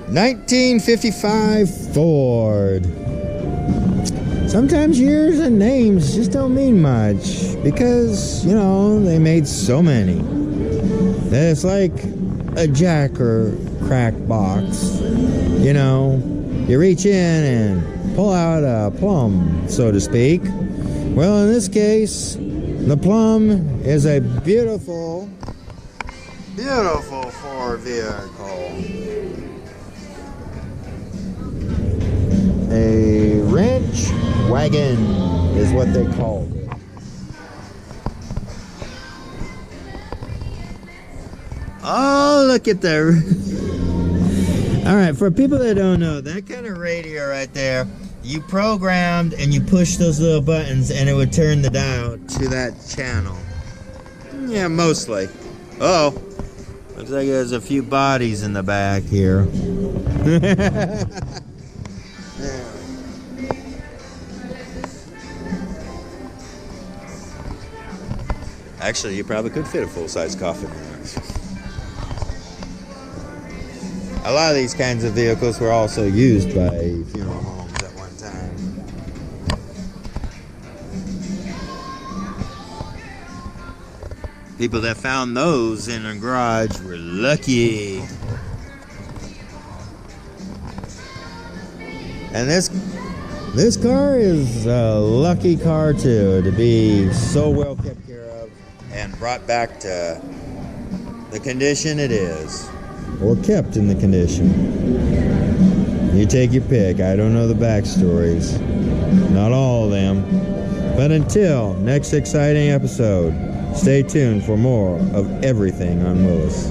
1955 Ford. Sometimes years and names just don't mean much because, you know, they made so many. It's like a jack or crack box. You know, you reach in and pull out a plum, so to speak. Well, in this case, the plum is a beautiful, beautiful Ford vehicle. A wrench wagon is what they called it. Oh, look at the... Alright, for people that don't know, that kind of radio right there, you programmed and you push those little buttons and it would turn the dial to that channel. Yeah, mostly. Oh, looks like there's a few bodies in the back here. Actually, you probably could fit a full-size coffin in there. A lot of these kinds of vehicles were also used by funeral homes at one time. People that found those in a garage were lucky. And this car is a lucky car too, to be so well kept care of and brought back to the condition it is, or kept in the condition. You take your pick. I don't know the backstories, not all of them. But until next exciting episode, stay tuned for more of everything on Willis.